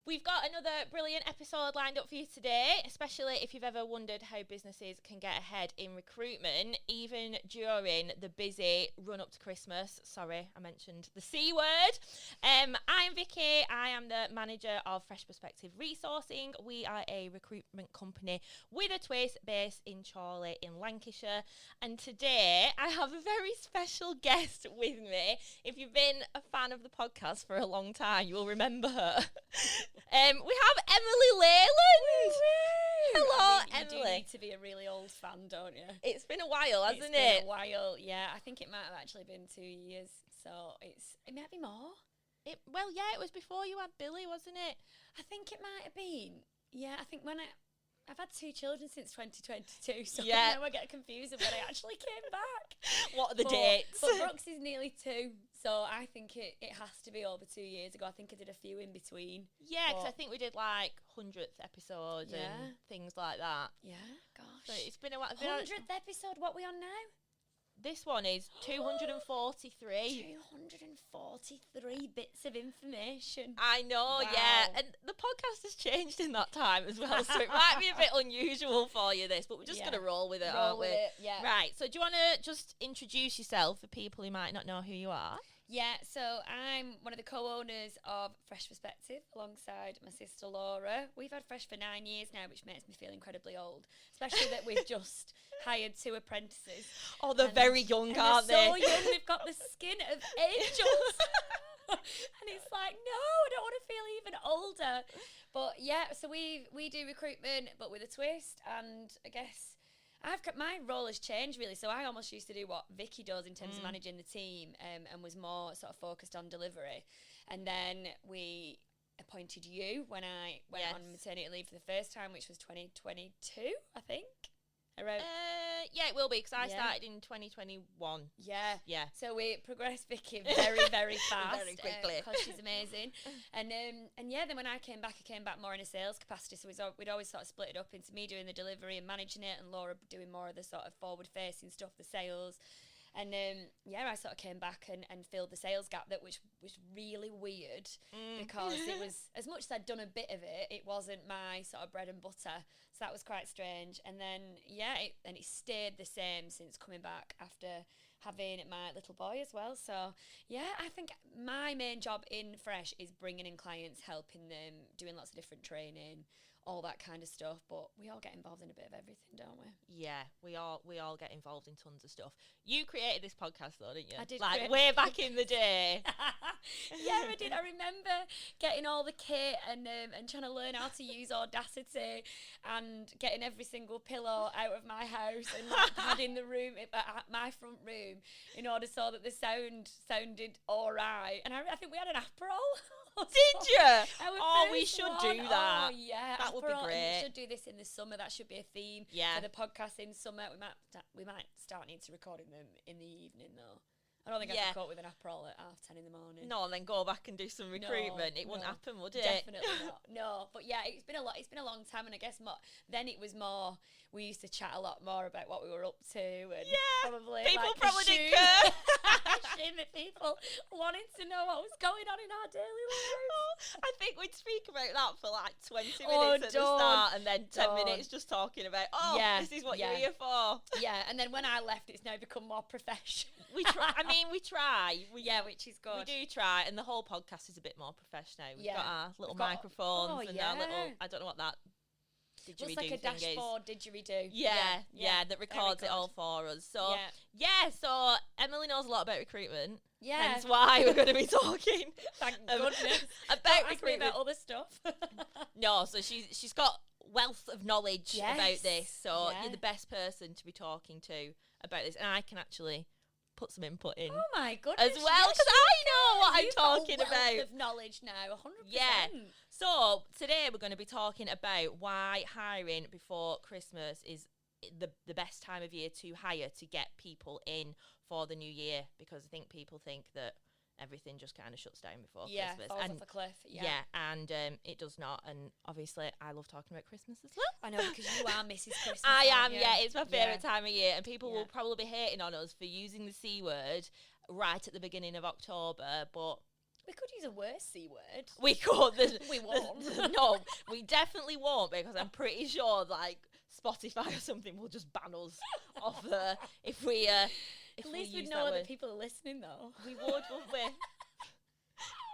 We've got another brilliant episode lined up for you today, especially if you've ever wondered how businesses can get ahead in recruitment, even during the busy run-up to Christmas. Sorry, I mentioned the C word. I'm Vicky. I am the manager of Fresh Perspective Resourcing. We are a recruitment company with a twist based in Chorley in Lancashire. And today I have a very special guest with me. If you've been a fan of the podcast for a long time, you will remember her. We have Emily Leyland. Hello, Emily. You do need to be a really old fan, don't you? It's been a while, hasn't it? It's been a while, yeah. I think it might have actually been 2 years, so it might be more. It was before you had Billy, wasn't it? I think it might have been. Yeah, I think when I've had 2 children since 2022, so now I get confused of when I actually came back. What are the dates? But Brooks is nearly 2, so I think it has to be over 2 years ago. I think I did a few in between. Yeah, because I think we did like 100th episode and things like that. Yeah, gosh. So it's been a while. 100th episode, what are we on now? This one is 243. 243 bits of information. I know, wow. yeah. And the podcast has changed in that time as well, so it might be a bit unusual for you, this, but we're just going to roll with it, aren't we? Yeah. Right, so do you want to just introduce yourself for people who might not know who you are? Yeah, so I'm one of the co-owners of Fresh Perspective alongside my sister Laura. We've had Fresh for 9 years now, which makes me feel incredibly old, especially that we've just hired 2 apprentices. Oh, they're very young, aren't they? They're so young, they've got the skin of angels. And it's like, no, I don't want to feel even older. But yeah, so we do recruitment, but with a twist, and I guess my role has changed really. So I almost used to do what Vicky does in terms of managing the team, and was more sort of focused on delivery. And then we appointed you when I went on maternity leave for the first time, which was 2022, I think. Yeah, it will be, because I started in 2021. Yeah. So we progressed Vicky very, very fast. Very quickly. Because she's amazing. And yeah, then when I came back more in a sales capacity. So we'd always sort of split it up into me doing the delivery and managing it, and Laura doing more of the sort of forward-facing stuff, the sales. And I sort of came back and filled the sales gap, which was really weird because it was, as much as I'd done a bit of it, it wasn't my sort of bread and butter. So that was quite strange. And then, it stayed the same since coming back after having my little boy as well. So, I think my main job in Fresh is bringing in clients, helping them, doing lots of different training, all that kind of stuff, but we all get involved in a bit of everything, don't we? Yeah, we all get involved in tons of stuff. You created this podcast though, didn't you? I did. Like way back in the day. Yeah, I did. I remember getting all the kit and trying to learn how to use Audacity and getting every single pillow out of my house and like padding the room my front room in order so that the sound sounded all right. And I think we had an Aperol. Did you? Oh, we should do that. Oh, yeah. That would be great. And we should do this in the summer. That should be a theme for the podcast in summer. We might start needing to recording them in the evening though. I don't think I could cope with an Aperol at 10:30 in the morning. No, and then go back and do some recruitment. It wouldn't happen, would it? Definitely not. No, but yeah, it's been a long time, and I guess then it was more. We used to chat a lot more about what we were up to, and probably people like probably didn't care. Assume that people wanted to know what was going on in our daily lives. I think we'd speak about that for like 20 minutes at the start, and then 10 minutes just talking about, this is what you're here for. Yeah, and then when I left, it's now become more professional. We try. I mean, we try. Which is good. We do try, and the whole podcast is a bit more professional. We've got our little microphones and our little, I don't know what that didgeridoo it's like a dashboard didgeridoo. Yeah, that records it all for us. So, so Emily knows a lot about recruitment. Yeah. Hence why we're going to be talking. Thank goodness. About recruitment. About other stuff. No, so she's got wealth of knowledge about this. So you're the best person to be talking to about this. And I can actually put some input in. Oh my goodness. As well, because I know what I'm talking about. Wealth of knowledge now, 100%. Yeah. So today we're going to be talking about why hiring before Christmas is the best time of year to hire to get people in for the new year, because I think people think that everything just kind of shuts down before Christmas. Falls off a cliff. And it does not. And obviously, I love talking about Christmas as well. I know, because you are Mrs. Christmas. I am, it's my favourite time of year. And people will probably be hating on us for using the C word right at the beginning of October, but we could use a worse C word. We could. We won't. No, we definitely won't, because I'm pretty sure like Spotify or something will just ban us off there if we At we least we'd use know that that word. people are listening, though. We would, wouldn't we?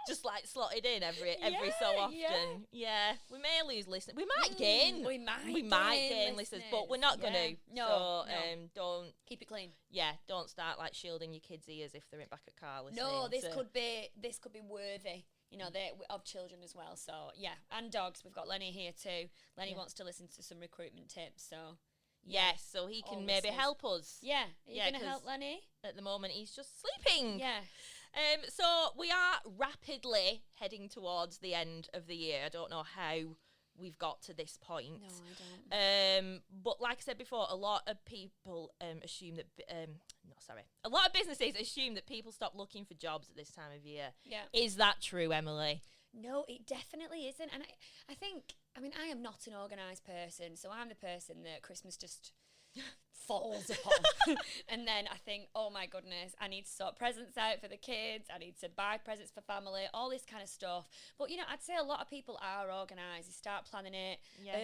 Just like slotted in every so Yeah, often. Yeah. We may lose listeners. We might gain. We We might might gain listeners, but we're not gonna. No, So don't. keep it clean. Yeah, don't start like shielding your kids' ears if they're in back of car listening. No, this to- could be worthy. You know, they of children as well. So yeah, and dogs. We've got Lenny here too. Lenny wants to listen to some recruitment tips. So Yes, so he can all maybe listeners. help us. yeah, are you Yeah, gonna 'cause- help Lenny? At the moment, he's just sleeping. Yeah. So we are rapidly heading towards the end of the year. I don't know how we've got to this point. No, I don't. But like I said before, a lot of people assume that. A lot of businesses assume that people stop looking for jobs at this time of year. Yeah. Is that true, Emily? No, it definitely isn't. And I think, I mean, I am not an organised person, so I'm the person that Christmas just falls upon. And then I think, oh my goodness, I need to sort presents out for the kids, I need to buy presents for family, all this kind of stuff. But, you know, I'd say a lot of people are organised. They start planning it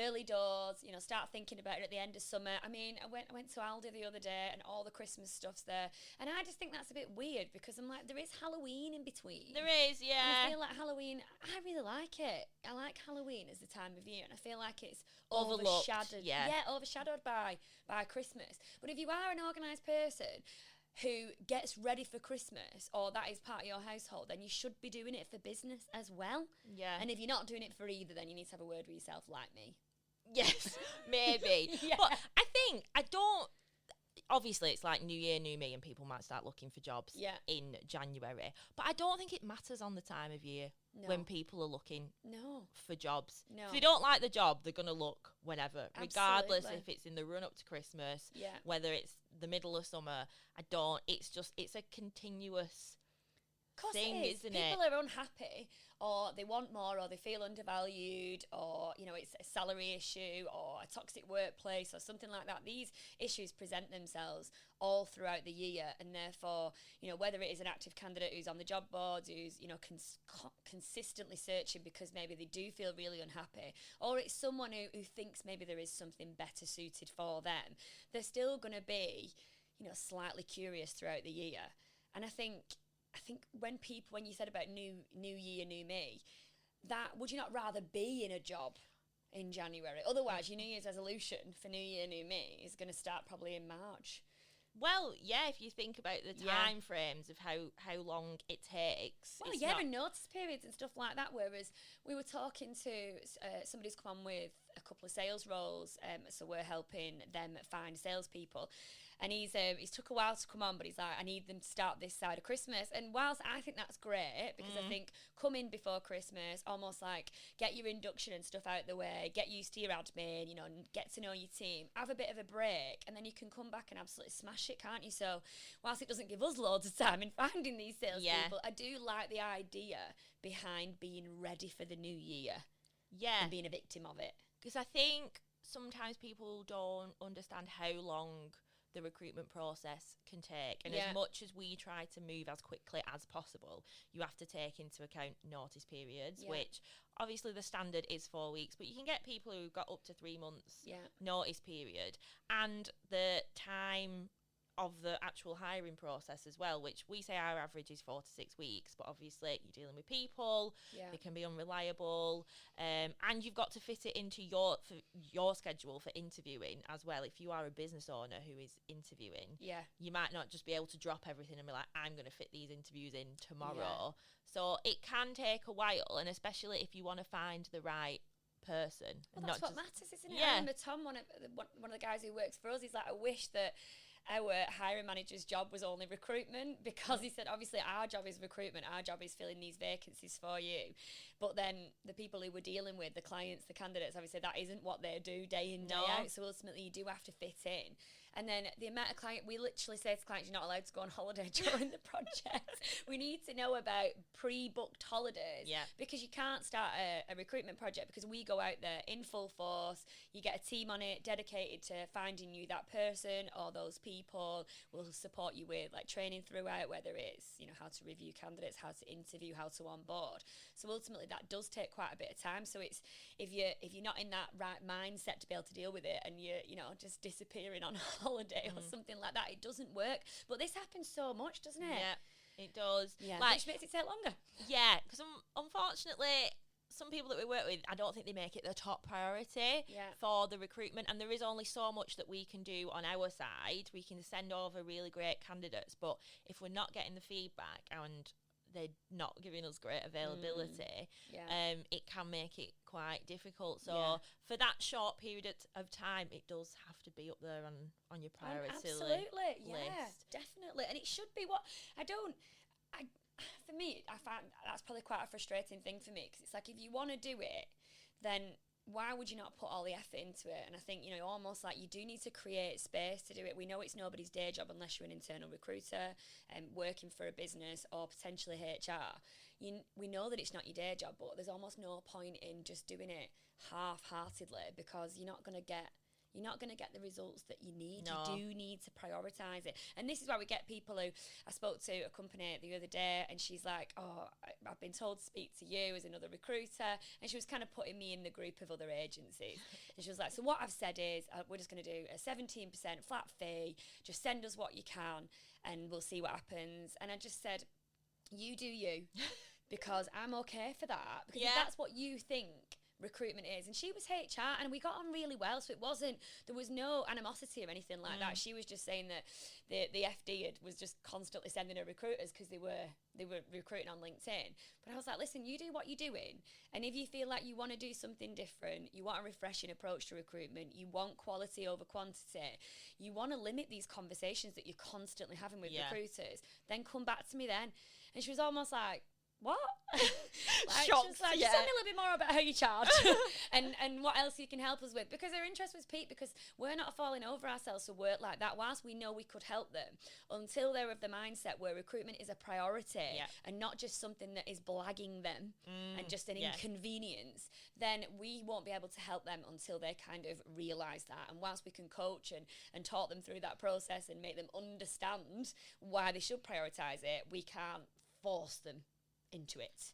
early doors, you know, start thinking about it at the end of summer. I mean, I went to Aldi the other day and all the Christmas stuff's there. And I just think that's a bit weird, because I'm like, there is Halloween in between. There is, And I yeah. feel like Halloween, I really like it. I like Halloween as the time of year, and I feel like it's Overlooked, overshadowed. yeah. Overshadowed by Christmas. But if you are an organised person who gets ready for Christmas, or that is part of your household, then you should be doing it for business as well. Yeah. And if you're not doing it for either, then you need to have a word with yourself, like me. Yes, maybe. Yeah. But I think obviously it's like new year, new me, and people might start looking for jobs in January. But I don't think it matters on the time of year when people are looking for jobs. No. If they don't like the job, they're going to look whenever, regardless Absolutely. if it's in the run up to Christmas, Yeah. whether it's the middle of summer. It's a continuous Course thing, it is. isn't People it? are unhappy, or they want more, or they feel undervalued, or, you know, it's a salary issue or a toxic workplace or something like that. These issues present themselves all throughout the year, and therefore, you know, whether it is an active candidate who's on the job boards, who's, you know, consistently searching because maybe they do feel really unhappy, or it's someone who thinks maybe there is something better suited for them, they're still going to be, you know, slightly curious throughout the year. And I think when you said about new year, new me, that would you not rather be in a job in January? Otherwise, your New Year's resolution for new year, new me is going to start probably in March. Well, yeah, if you think about the Yeah. time frames of how long it takes. Well, it's yeah, not- and notice periods and stuff like that. Whereas we were talking to somebody who's come on with a couple of sales roles, so we're helping them find salespeople. And he's took a while to come on, but he's like, I need them to start this side of Christmas. And whilst I think that's great, because I think come in before Christmas, almost like get your induction and stuff out the way, get used to your admin, you know, and get to know your team, have a bit of a break, and then you can come back and absolutely smash it, can't you? So whilst it doesn't give us loads of time in finding these salespeople, I do like the idea behind being ready for the new year Yeah. and being a victim of it. Because I think sometimes people don't understand how long the recruitment process can take. And as much as we try to move as quickly as possible, you have to take into account notice periods, which obviously the standard is 4 weeks, but you can get people who've got up to 3 months notice period. And the time of the actual hiring process as well, which we say our average is 4 to 6 weeks, but obviously you're dealing with people, they can be unreliable, and you've got to fit it into your schedule for interviewing as well. If you are a business owner who is interviewing, you might not just be able to drop everything and be like, I'm going to fit these interviews in tomorrow. So it can take a while, and especially if you want to find the right person. Well, that's what matters, isn't it? Yeah. I remember Tom, one of the guys who works for us, he's like, I wish that our hiring manager's job was only recruitment, because he said, obviously our job is recruitment, our job is filling these vacancies for you, but then the people who we're dealing with, the clients, the candidates, obviously that isn't what they do day in, day out, so ultimately you do have to fit in. And then the amount of we literally say to clients, you're not allowed to go on holiday during the project. We need to know about pre-booked holidays, because you can't start a recruitment project because we go out there in full force. You get a team on it dedicated to finding you that person or those people. We'll support you with like training throughout, whether it's, you know, how to review candidates, how to interview, how to onboard. So ultimately that does take quite a bit of time. So it's if you're not in that right mindset to be able to deal with it, and you're, you know, just disappearing on holiday or something like that, it doesn't work. But this happens so much, doesn't it? Yeah, it does. Yeah, Like, which makes it take longer. Yeah, because unfortunately, some people that we work with, I don't think they make it the top priority for the recruitment, and there is only so much that we can do on our side. We can send over really great candidates, but if we're not getting the feedback and they're not giving us great availability, it can make it quite difficult. So for that short period of time, it does have to be up there on your priority list. Absolutely, yeah, definitely. And it should be for me, I find that's probably quite a frustrating thing for me, because it's like, if you want to do it, then why would you not put all the effort into it? And I think, you know, almost like you do need to create space to do it. We know it's nobody's day job unless you're an internal recruiter and working for a business or potentially HR. We know that it's not your day job, but there's almost no point in just doing it half-heartedly, because you're not going to get the results that you need. No. You do need to prioritise it. And this is why we get people who, I spoke to a company the other day, and she's like, oh, I've been told to speak to you as another recruiter. And she was kind of putting me in the group of other agencies. And she was like, so what I've said is, we're just going to do a 17% flat fee. Just send us what you can and we'll see what happens. And I just said, you do you, because I'm okay for that. Because if that's what you think recruitment is. And she was HR, and we got on really well, so there was no animosity or anything like that. She was just saying that the FD was just constantly sending her recruiters because they were recruiting on LinkedIn. But I was like, listen, you do what you're doing, and if you feel like you want to do something different, you want a refreshing approach to recruitment, you want quality over quantity, you want to limit these conversations that you're constantly having with recruiters, then come back to me then. And she was almost like, what? Shocked. Just like, just tell me a little bit more about how you charge and what else you can help us with, because her interest was piqued, because we're not falling over ourselves to work like that. Whilst we know we could help them, until they're of the mindset where recruitment is a priority and not just something that is blagging them and just an inconvenience, then we won't be able to help them until they kind of realise that. And whilst we can coach and talk them through that process and make them understand why they should prioritise it, we can't force them into it.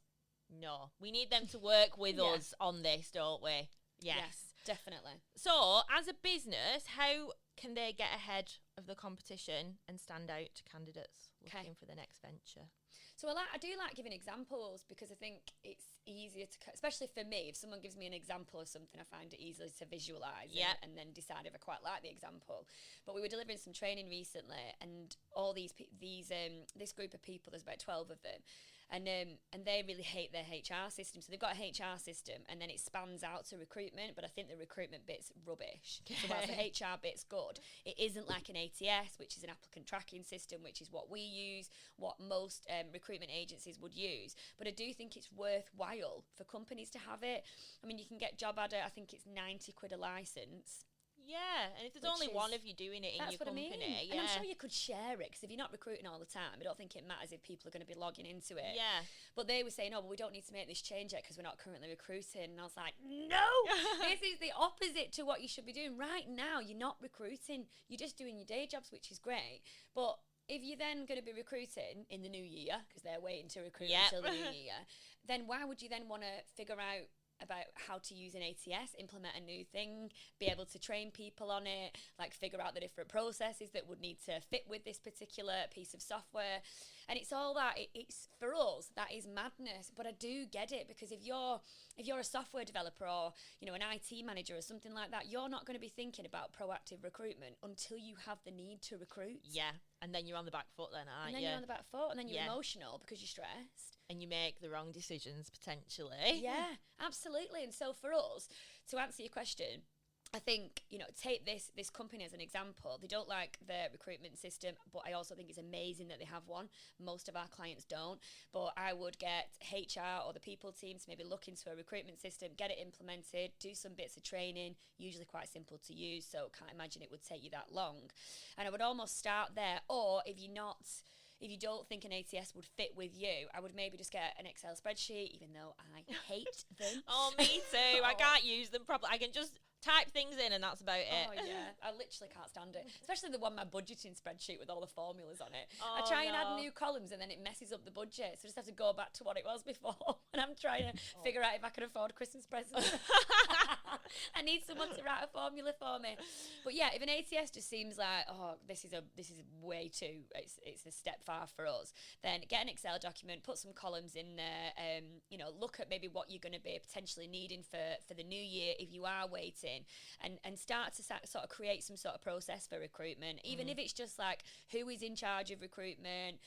No, we need them to work with us on this, don't we? Yes, definitely. So, as a business, how can they get ahead of the competition and stand out to candidates looking for the next venture? So I do like giving examples, because I think it's easier to, especially for me, if someone gives me an example of something, I find it easier to visualise and then decide if I quite like the example. But we were delivering some training recently, and all this group of people, there's about 12 of them, and they really hate their HR system. So they've got a HR system, and then it spans out to recruitment, but I think the recruitment bit's rubbish. So whilst the HR bit's good, it isn't like an ATS, which is an applicant tracking system, which is what we use, what most recruitment agencies would use. But I do think it's worthwhile for companies to have it. I mean, you can get job adder, I think it's 90 quid a licence. Yeah, and if there's only one of you doing it in your company, and I'm sure you could share it, because if you're not recruiting all the time, I don't think it matters if people are going to be logging into it. Yeah. But they were saying, oh, well, we don't need to make this change yet because we're not currently recruiting. And I was like, no, this is the opposite to what you should be doing right now. You're not recruiting. You're just doing your day jobs, which is great. But if you're then going to be recruiting in the new year, because they're waiting to recruit until the new year, then why would you then want to figure out about how to use an ATS, implement a new thing, be able to train people on it, like figure out the different processes that would need to fit with this particular piece of software? And it's all that, it's for us, that is madness. But I do get it, because if you're a software developer or, you know, an IT manager or something like that, you're not going to be thinking about proactive recruitment until you have the need to recruit. Yeah, and then you're on the back foot then, aren't you? And then you're on the back foot, and then you're emotional because you're stressed. And you make the wrong decisions, potentially. Yeah, absolutely. And so for us, to answer your question, I think, you know, take this company as an example. They don't like their recruitment system, but I also think it's amazing that they have one. Most of our clients don't. But I would get HR or the people team to maybe look into a recruitment system, get it implemented, do some bits of training, usually quite simple to use, so can't imagine it would take you that long. And I would almost start there. Or if you don't think an ATS would fit with you, I would maybe just get an Excel spreadsheet, even though I hate them. Oh, me too. I can't use them properly. I can just type things in and that's about it. Oh, yeah. I literally can't stand it. Especially the one, my budgeting spreadsheet with all the formulas on it. Oh, I try and add new columns and then it messes up the budget. So I just have to go back to what it was before. And I'm trying to figure out if I can afford Christmas presents. I need someone to write a formula for me. But yeah, if an ATS just seems like, oh, this is way too, it's a step far for us, then get an Excel document, put some columns in there, you know, look at maybe what you're going to be potentially needing for the new year if you are waiting, and start to sort of create some sort of process for recruitment, even if it's just like, who is in charge of recruitment,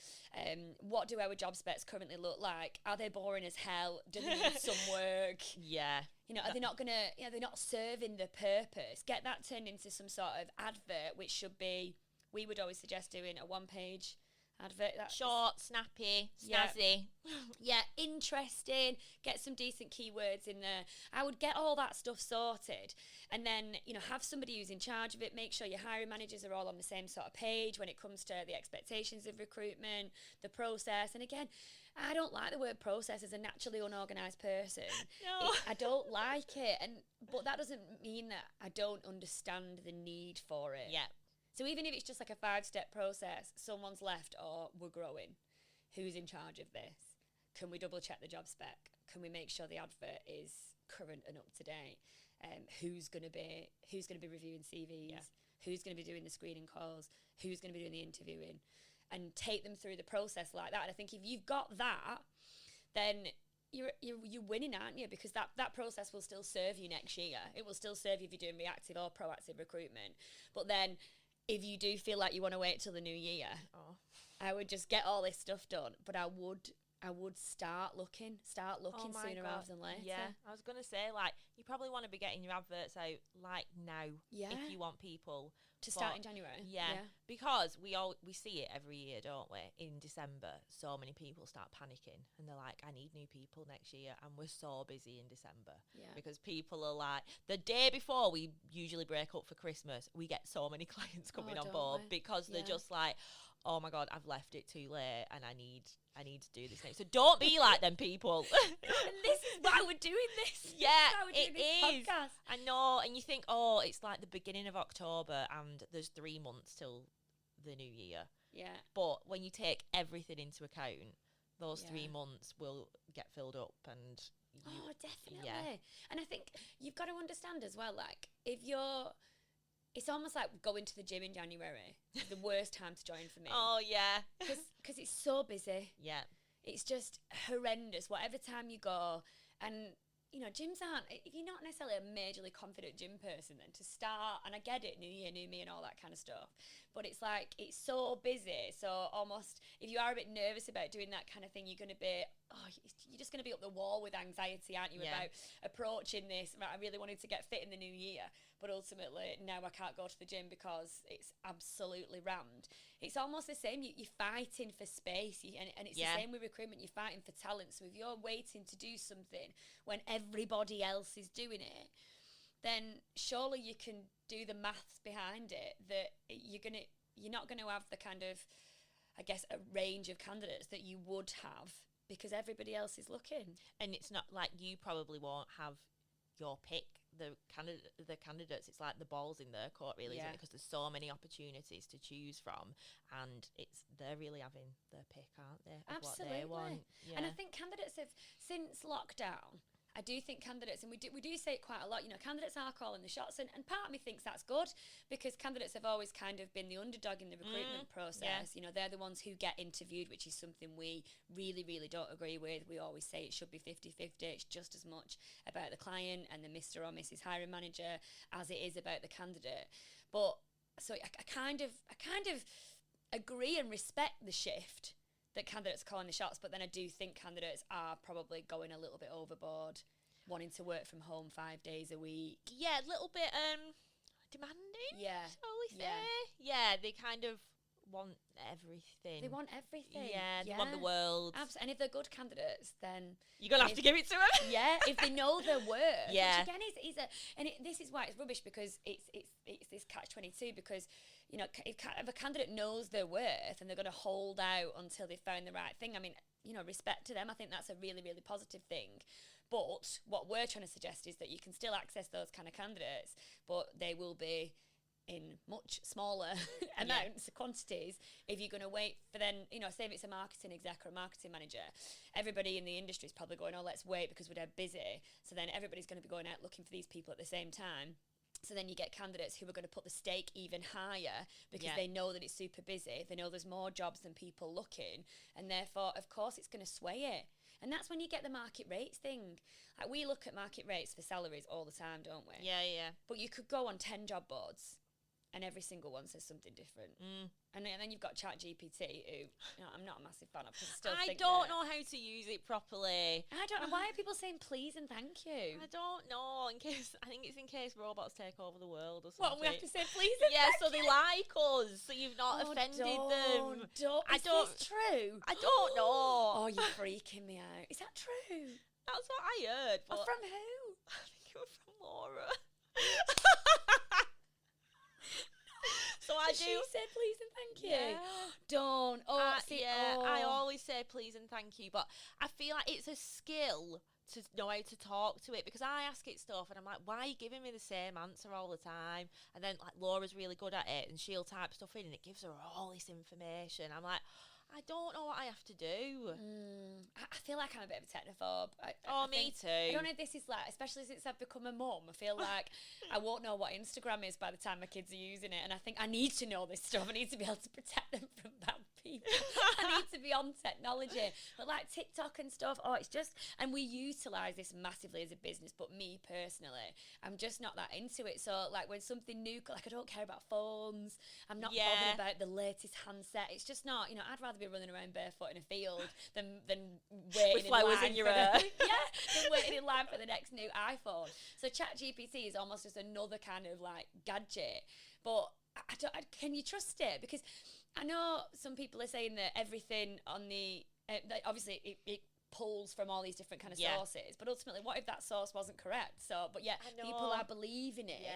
what do our job specs currently look like, are they boring as hell, do they need some work, you know, are they not gonna, you know, they're not serving the purpose. Get that turned into some sort of advert, which should be, we would always suggest doing a 1-page advert. That's short, snappy, snazzy. Yeah, interesting. Get some decent keywords in there. I would get all that stuff sorted, and then, you know, have somebody who's in charge of it. Make sure your hiring managers are all on the same sort of page when it comes to the expectations of recruitment, the process. And again, I don't like the word process as a naturally unorganised person. No. I don't like it, but that doesn't mean that I don't understand the need for it. Yeah. So even if it's just like a 5-step process, someone's left or we're growing, who's in charge of this? Can we double check the job spec? Can we make sure the advert is current and up to date? Who's going to be reviewing CVs? Yeah. Who's going to be doing the screening calls? Who's going to be doing the interviewing? And take them through the process like that. And I think if you've got that, then you're winning, aren't you? Because that process will still serve you next year. It will still serve you if you're doing reactive or proactive recruitment. But then, if you do feel like you want to wait till the new year, I would just get all this stuff done. But I would start looking sooner rather than later. Yeah, I was gonna say, like, you probably want to be getting your adverts out like now, if you want people to start in January. Yeah, because we see it every year, don't we? In December, so many people start panicking and they're like, I need new people next year, and we're so busy in December because people are like, the day before we usually break up for Christmas, we get so many clients coming on board because they're just like, oh my God, I've left it too late and I need to do this next. So don't be like them people. And this is why we're doing this. Yeah, it is. Podcast. I know. And you think, oh, it's like the beginning of October and there's 3 months till the new year. Yeah. But when you take everything into account, those 3 months will get filled up and... Oh, definitely. Yeah. And I think you've got to understand as well, like, if you're... It's almost like going to the gym in January. It's the worst time to join for me. Oh, yeah. Because it's so busy. Yeah. It's just horrendous, whatever time you go. And, you know, gyms aren't... If you're not necessarily a majorly confident gym person, then to start... And I get it, new year, new me and all that kind of stuff. But it's like, it's so busy. So almost, if you are a bit nervous about doing that kind of thing, you're going to be... Oh, you're just going to be up the wall with anxiety, aren't you, about approaching this? Right, I really wanted to get fit in the new year. But ultimately, now I can't go to the gym because it's absolutely rammed. It's almost the same. You're fighting for space. And it's the same with recruitment. You're fighting for talent. So if you're waiting to do something when everybody else is doing it, then surely you can do the maths behind it that you're not going to have the kind of, I guess, a range of candidates that you would have because everybody else is looking. And it's not like you probably won't have your pick. The candidates, it's like the ball's in their court, really, isn't it? Because there's so many opportunities to choose from, and they're really having their pick, aren't they? Absolutely. What they want. Yeah. And I think candidates have, since lockdown, I do think candidates, and we do say it quite a lot, you know, candidates are calling the shots, and part of me thinks that's good because candidates have always kind of been the underdog in the recruitment process. Yeah. You know, they're the ones who get interviewed, which is something we really, really don't agree with. We always say it should be 50-50. It's just as much about the client and the Mr. or Mrs. hiring manager as it is about the candidate. But so I kind of agree and respect the shift that candidates are calling the shots, but then I do think candidates are probably going a little bit overboard, wanting to work from home 5 days a week. Yeah, a little bit demanding. Yeah. Shall we say? Yeah, they kind of want everything. They want everything. Yeah, they want the world. Absolutely. And if they're good candidates, then you're gonna have to give it to them. Yeah, if they know their worth. Yeah. Which again this is why it's rubbish, because it's this catch-22, because you know, if a candidate knows their worth and they're going to hold out until they found the right thing, I mean, you know, respect to them. I think that's a really, really positive thing. But what we're trying to suggest is that you can still access those kind of candidates, but they will be in much smaller amounts, quantities, if you're going to wait for then, you know, say if it's a marketing exec or a marketing manager, everybody in the industry is probably going, oh, let's wait because we're dead busy. So then everybody's going to be going out looking for these people at the same time. So then you get candidates who are going to put the stake even higher because they know that it's super busy. They know there's more jobs than people looking. And therefore, of course, it's going to sway it. And that's when you get the market rates thing. Like, we look at market rates for salaries all the time, don't we? Yeah, yeah. But you could go on 10 job boards and every single one says something different. And then you've got ChatGPT, who, you know, I'm not a massive fan of, because I don't know how to use it properly. I don't know. Why are people saying please and thank you? I don't know. I think it's in case robots take over the world or something. What, and we have to say please and yeah, thank so they like us, so you've not offended them. Is this true? I don't know. Oh, you're freaking me out. Is that true? That's what I heard. But From who? I think it was from Laura. So I do. She said please and thank you. Yeah. Don't. I always say please and thank you, but I feel like it's a skill to know how to talk to it, because I ask it stuff and I'm like, why are you giving me the same answer all the time? And then like Laura's really good at it and she'll type stuff in and it gives her all this information. I'm like, I don't know what I have to do. I feel like I'm a bit of a technophobe. Me too. I don't know if this is like, especially since I've become a mum, I feel like I won't know what Instagram is by the time my kids are using it. And I think I need to know this stuff. I need to be able to protect them from bad people. I need to be on technology. But like TikTok and stuff, it's just, and we utilise this massively as a business, but me personally, I'm just not that into it. So like when something new, like I don't care about phones. I'm not bothered about the latest handset. It's just not, you know, I'd rather be running around barefoot in a field than waiting with flowers in your hair. Than waiting in line for the next new iPhone. So ChatGPT is almost just another kind of like gadget. But can you trust it? Because I know some people are saying that everything on the obviously it pulls from all these different kind of sources. But ultimately, what if that source wasn't correct? People are believing it.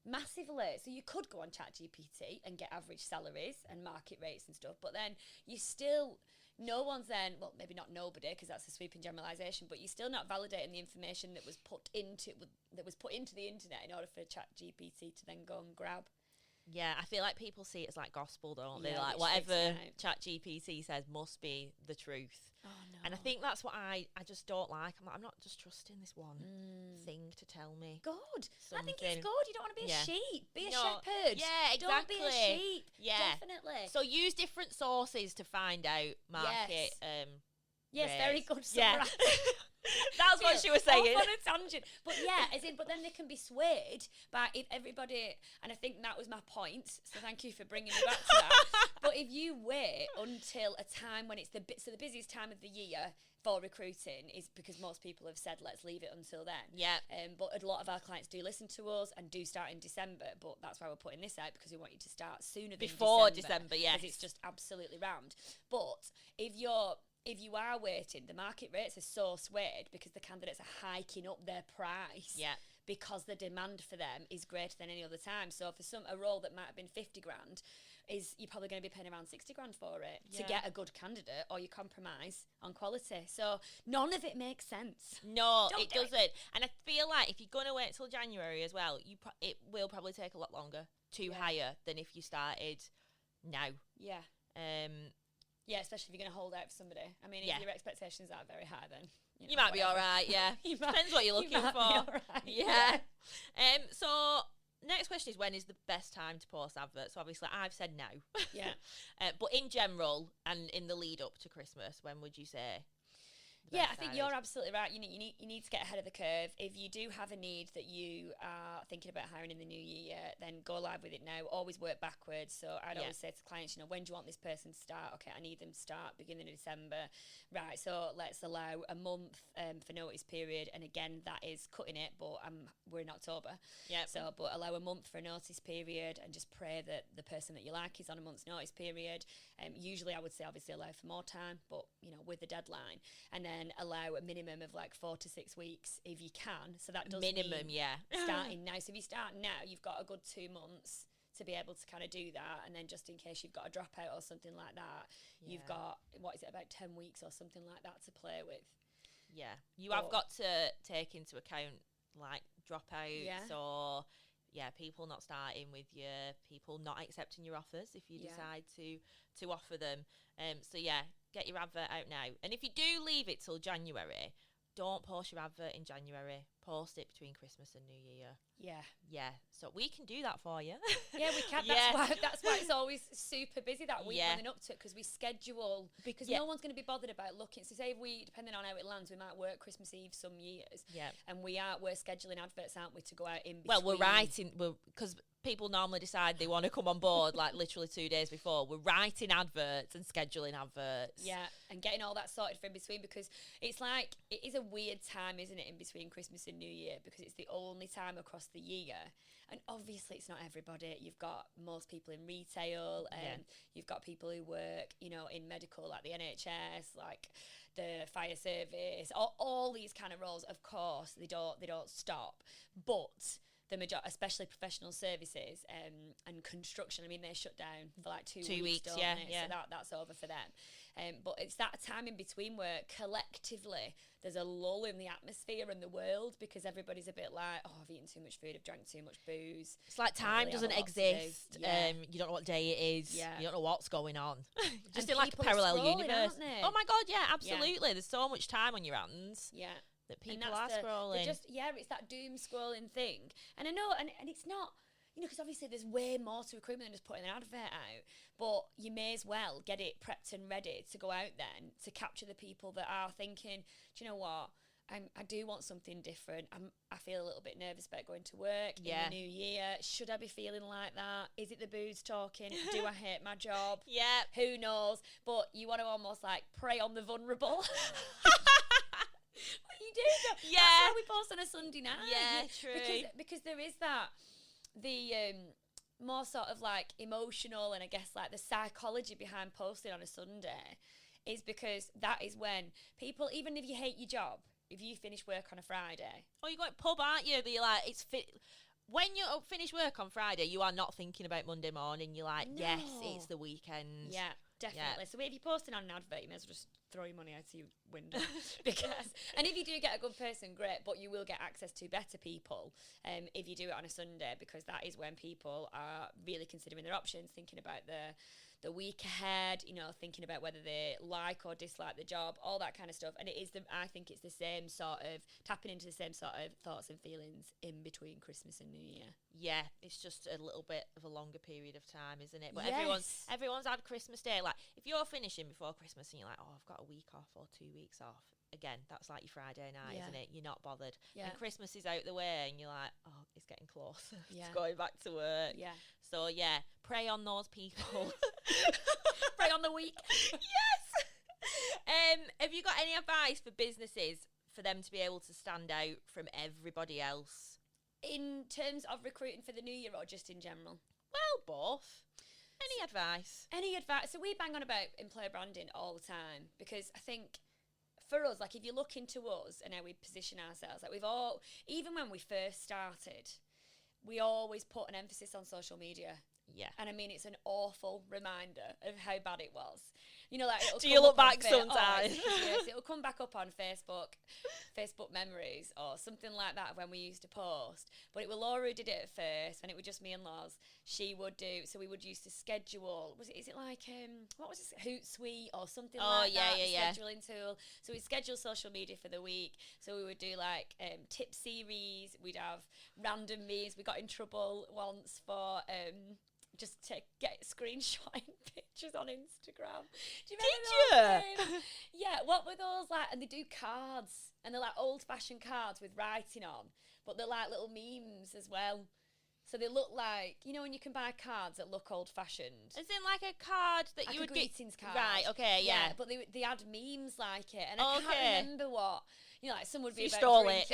Massively. So you could go on ChatGPT and get average salaries and market rates and stuff, but then you still, no one's then, well, maybe not nobody, because that's a sweeping generalisation, but you're still not validating the information that was put into the internet in order for ChatGPT to then go and grab. Yeah, I feel like people see it as like gospel, don't they? Yeah, Like whatever ChatGPT says must be the truth. Oh no. And I think that's what I just don't like. I'm not just trusting this one thing to tell me. Good. Something. I think it's good. You don't want to be a sheep. Be a shepherd. Yeah, exactly. Don't be a sheep. Yeah. Definitely. So use different sources to find out market Yes, rates. very good. Yeah. That's what she was saying. Off on a tangent. But but then they can be swayed by if everybody, and I think that was my point, so thank you for bringing me back to that. But if you wait until a time when it's the busiest time of the year for recruiting is because most people have said, let's leave it until then. Yeah. But a lot of our clients do listen to us and do start in December, but that's why we're putting this out, because we want you to start sooner than before December, yes. Because it's just absolutely rammed. But if you are waiting, the market rates are so swayed because the candidates are hiking up their price. Yeah. Because the demand for them is greater than any other time. So for a role that might have been 50 grand, you're probably going to be paying around 60 grand for it to get a good candidate, or you compromise on quality. So none of it makes sense. No, it doesn't. And I feel like if you're going to wait till January as well, it will probably take a lot longer to hire than if you started now. Yeah. Yeah, especially if you're going to hold out for somebody. I mean, if your expectations are very high, then you might be all right. Yeah, depends what you're looking for. Yeah. So next question is, when is the best time to post adverts? So obviously, I've said now. Yeah. But in general, and in the lead up to Christmas, when would you say? Yeah, I think you're absolutely right. You need to get ahead of the curve. If you do have a need that you are thinking about hiring in the new year, then go live with it now. Always work backwards. So I'd always say to clients, when do you want this person to start? Okay, I need them to start beginning of December. Right, so let's allow a month for notice period. And again, that is cutting it, but we're in October. Yeah. So, but allow a month for a notice period and just pray that the person that you like is on a month's notice period. Usually I would say obviously allow for more time, but with a deadline. And then allow a minimum of like 4 to 6 weeks if you can. So that does minimum, mean starting now. So if you start now, you've got a good 2 months to be able to kind of do that. And then just in case you've got a dropout or something like that, you've got, about 10 weeks or something like that to play with. Yeah. You have got to take into account, like, dropouts or, people not starting with you, people not accepting your offers if you decide to offer them. So, get your advert out now. And if you do leave it till January, don't post your advert in January. Post it between Christmas and New Year. Yeah. Yeah. So we can do that for you. Yeah, we can. That's why it's always super busy that week running up to it, because we schedule, because no one's going to be bothered about looking. So say if we, depending on how it lands, we might work Christmas Eve some years. Yeah. And we're scheduling adverts, aren't we, to go out in between. Well, we're writing, because people normally decide they want to come on board like literally 2 days before. We're writing adverts and scheduling adverts. Yeah, and getting all that sorted for in between, because it's like, it is a weird time, isn't it, in between Christmas and New Year, because it's the only time across the year. And obviously it's not everybody. You've got most people in retail, and you've got people who work, in medical, like the NHS, like the fire service, all these kind of roles. Of course, they don't stop, but the majority, especially professional services and construction, I mean, they're shut down for like 2 weeks, don't they? So that's over for them. But it's that time in between where collectively there's a lull in the atmosphere and the world, because everybody's a bit like, oh, I've eaten too much food, I've drank too much booze. It's like time doesn't exist. You don't know what day it is. Yeah. You don't know what's going on. Just in like a parallel universe. Oh my God, yeah, absolutely. There's so much time on your hands. Yeah. That people are scrolling. It's that doom scrolling thing. And I know, and it's not, because obviously there's way more to recruitment than just putting an advert out. But you may as well get it prepped and ready to go out then to capture the people that are thinking, do you know what? I do want something different. I feel a little bit nervous about going to work in the new year. Should I be feeling like that? Is it the booze talking? Do I hate my job? Yeah. Who knows? But you want to almost like prey on the vulnerable. What you do? Yeah. That's how we post on a Sunday night. Yeah, true. Because there is that, the more sort of like emotional, and I guess like the psychology behind posting on a Sunday is because that is when people, even if you hate your job, if you finish work on a Friday. Oh, you're going pub, aren't you? You're like, when you finish work on Friday, you are not thinking about Monday morning. You're like, yes, it's the weekend. Yeah, definitely. So if you're posting on an advert, you may as well just throw your money out your window. And if you do get a good person, great, but you will get access to better people if you do it on a Sunday, because that is when people are really considering their options, thinking about the week ahead, thinking about whether they like or dislike the job, all that kind of stuff. And I think it's the same sort of, tapping into the same sort of thoughts and feelings in between Christmas and New Year. Yeah, it's just a little bit of a longer period of time, isn't it? But everyone's had Christmas Day. Like, if you're finishing before Christmas and you're like, oh, I've got a week off or 2 weeks off, again, that's like your Friday night, isn't it? You're not bothered. Yeah. And Christmas is out the way and you're like, oh, it's getting close. It's going back to work. Yeah. So, prey on those people. Prey on the week. Yes. Have you got any advice for businesses for them to be able to stand out from everybody else? In terms of recruiting for the new year, or just in general? Well, both. Any advice? So we bang on about employer branding all the time, because I think for us, like if you look into us and how we position ourselves, like even when we first started, we always put an emphasis on social media. Yeah. And I mean, it's an awful reminder of how bad it was. Like it'll do you look back sometimes? Yes, it'll come back up on Facebook memories or something like that when we used to post. But it was Laura who did it at first, when it was just me and Loz. She would do, so we would used to schedule, is it like, what was it, Hootsuite or something like that? Scheduling tool. So we'd schedule social media for the week. So we would do like tip series. We'd have random memes. We got in trouble once for just to get screenshotting pictures on Instagram. Do you remember those? Yeah, what were those like? And they do cards, and they're like old-fashioned cards with writing on, but they're like little memes as well. So they look like, when you can buy cards that look old-fashioned. As in like a card that like you would greetings card. Right, okay, yeah. But they had memes like it, and I can't remember what. Like some would be so about stole it.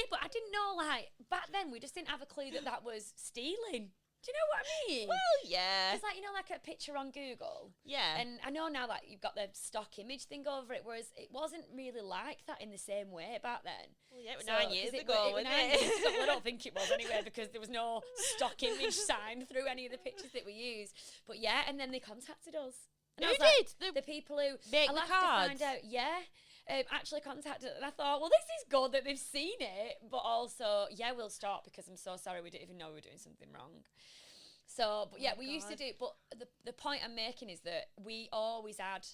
But I didn't know, like, back then we just didn't have a clue that was stealing. Do you know what I mean? Well, yeah. It's like, like a picture on Google. Yeah. And I know now that you've got the stock image thing over it, whereas it wasn't really like that in the same way back then. Well, yeah, it was 9 years ago, wasn't it? Well, I don't think it was anyway, because there was no stock image signed through any of the pictures that we used. But yeah, and then they contacted us. And who did? The people who... Make the cards? To find out, yeah. actually contacted, and I thought, well, this is good that they've seen it, but also, yeah, we'll stop because I'm so sorry, we didn't even know we were doing something wrong. So, but yeah, we used to do, but the point I'm making is that we always had,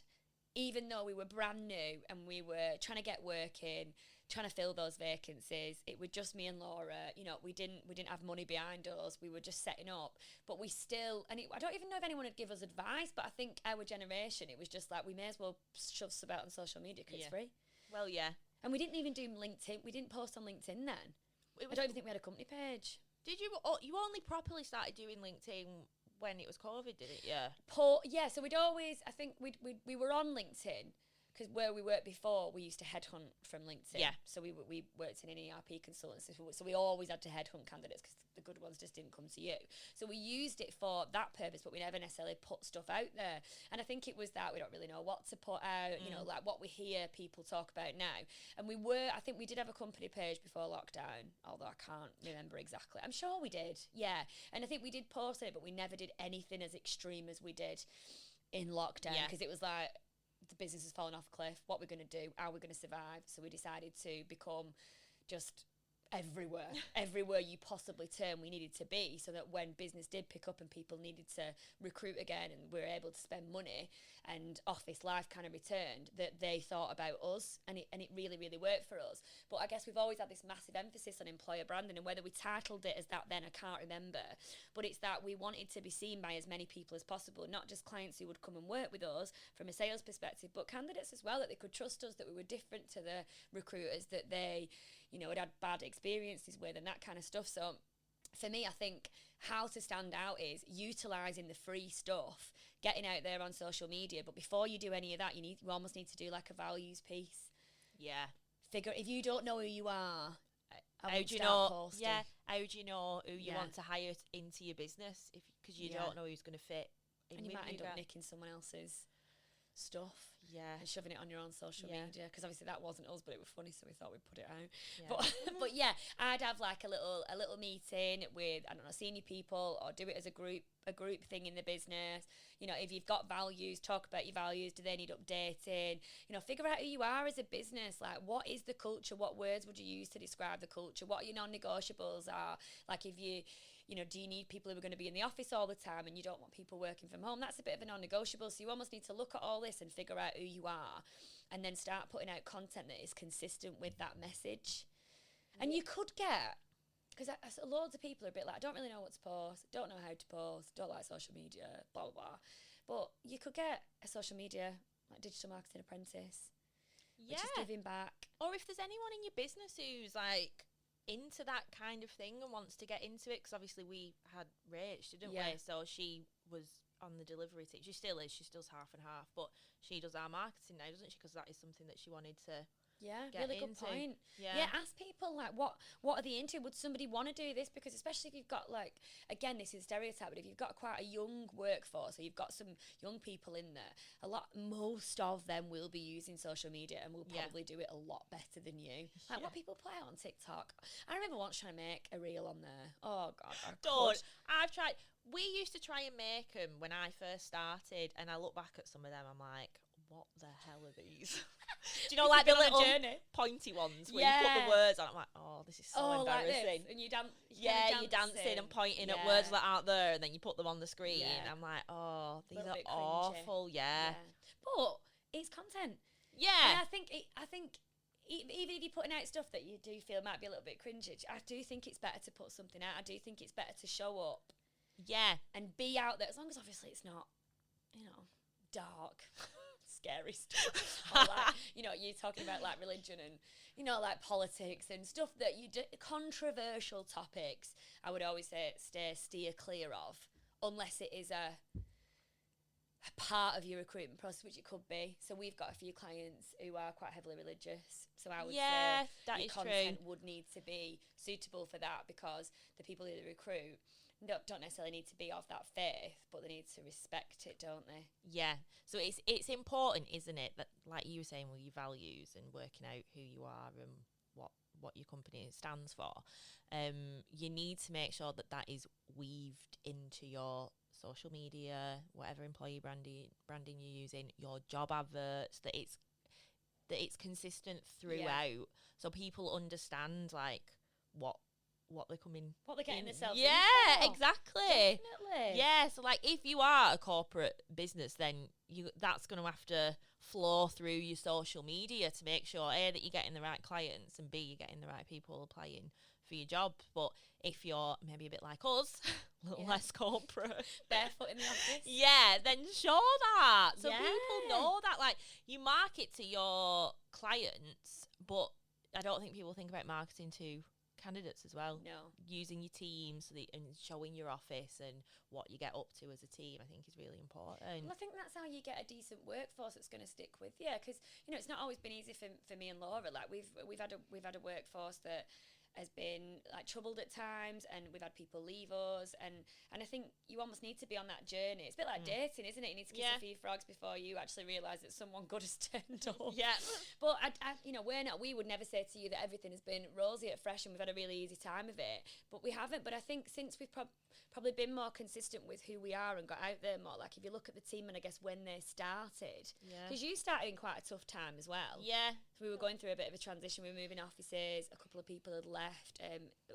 even though we were brand new and we were trying to get work in, trying to fill those vacancies, it was just me and Laura. You know, we didn't have money behind us. We were just setting up, but we still. And I don't even know if anyone would give us advice, but I think our generation, it was just like we may as well shove stuff out on social media because it's free. Well, yeah. And we didn't even do LinkedIn. We didn't post on LinkedIn then. I don't even think we had a company page. Did you? You only properly started doing LinkedIn when it was COVID, did it? Yeah. Yeah. So we'd always. I think we were on LinkedIn. Because where we worked before, we used to headhunt from LinkedIn. Yeah. So we worked in an ERP consultancy. So we always had to headhunt candidates because the good ones just didn't come to you. So we used it for that purpose, but we never necessarily put stuff out there. And I think it was that we don't really know what to put out, you know, like what we hear people talk about now. And I think we did have a company page before lockdown, although I can't remember exactly. I'm sure we did, yeah. And I think we did post it, but we never did anything as extreme as we did in lockdown because it was like, the business has fallen off a cliff. What we're going to do? How we're going to survive? So we decided to become just everywhere you possibly turn, we needed to be, so that when business did pick up and people needed to recruit again and we were able to spend money and office life kind of returned, that they thought about us, and it really, really worked for us. But I guess we've always had this massive emphasis on employer branding, and whether we titled it as that then, I can't remember, but it's that we wanted to be seen by as many people as possible, not just clients who would come and work with us from a sales perspective, but candidates as well, that they could trust us, that we were different to the recruiters that they, you know, had bad experiences with and that kind of stuff. So for me, I think how to stand out is utilising the free stuff, getting out there on social media. But before you do any of that, you almost need to do like a values piece. Yeah. If you don't know who you are, how do you know? Posting. Yeah. How do you know who you want to hire into your business? Because you don't know who's going to fit. And you might end up nicking someone else's stuff. Yeah. And shoving it on your own social media, because obviously that wasn't us, but it was funny, so we thought we'd put it out. But yeah, I'd have like a little meeting with, I don't know, senior people, or do it as a group thing in the business. You know, if you've got values, talk about your values. Do they need updating? You know, figure out who you are as a business. Like, what is the culture? What words would you use to describe the culture? What your non-negotiables are? Like, if you know, do you need people who are going to be in the office all the time and you don't want people working from home? That's a bit of a non-negotiable. So you almost need to look at all this and figure out who you are, and then start putting out content that is consistent with that message. And you could get, because loads of people are a bit like, I don't really know what to post, don't know how to post, don't like social media, blah, blah, blah. But you could get a social media, like digital marketing apprentice, which is giving back. Or if there's anyone in your business who's like into that kind of thing and wants to get into it, because obviously we had Rach, didn't we? So she was on the delivery team. She still is. She still does half and half, but she does our marketing now, doesn't she? Because that is something that she wanted to get really into. Good point. Yeah, ask people like what are they into? Would somebody want to do this? Because especially if you've got, like, again, this is stereotype, but if you've got quite a young workforce, or you've got some young people in there, most of them will be using social media and will probably do it a lot better than you. Like what people play out on TikTok. I remember once trying to make a reel on there. Oh God, I've tried. We used to try and make them when I first started, and I look back at some of them, I'm like, what the hell are these? Do you know, like the little pointy ones where you put the words on? I'm like, oh, this is so embarrassing. Like and you dance. You're dancing and pointing at words that aren't there, and then you put them on the screen. I'm like, oh, these are awful. Yeah. But it's content. Yeah. And I think even if you're putting out stuff that you do feel might be a little bit cringy, I do think it's better to put something out. I do think it's better to show up. Yeah. And be out there, as long as obviously it's not, you know, dark, scary stuff. Or like, you know, you're talking about like religion and, you know, like politics and stuff that you do, controversial topics, I would always say steer clear of, unless it is a part of your recruitment process, which it could be. So we've got a few clients who are quite heavily religious, so I would say that your content would need to be suitable for that, because the people who they recruit don't necessarily need to be of that faith, but they need to respect it, don't they? Yeah. So it's important, isn't it, that, like you were saying, with your values and working out who you are and what your company stands for, you need to make sure that is weaved into your social media, whatever employee branding you're using, your job adverts, that that it's consistent throughout, so people understand like what they're getting themselves in for. Exactly. Definitely. Yeah, so like if you are a corporate business, then that's going to have to flow through your social media to make sure A, that you're getting the right clients, and B, you're getting the right people applying for your job. But if you're maybe a bit like us, a little less corporate, barefoot in the office, then show that so people know that. Like, you market to your clients, but I don't think people think about marketing to candidates as well. No. Using your team and showing your office and what you get up to as a team, I think is really important. Well, I think that's how you get a decent workforce that's going to stick with you, because it's not always been easy for me and Laura. Like we've had a workforce that has been like troubled at times, and we've had people leave us, and I think you almost need to be on that journey. It's a bit like dating, isn't it? You need to kiss a few frogs before you actually realise that someone good has turned up. Yeah. But we would never say to you that everything has been rosy at Fresh and we've had a really easy time of it, but we haven't. But I think since we've probably been more consistent with who we are and got out there more, like if you look at the team and I guess when they started, because you started in quite a tough time as well. Yeah. So we were going through a bit of a transition. We were moving offices. A couple of people had left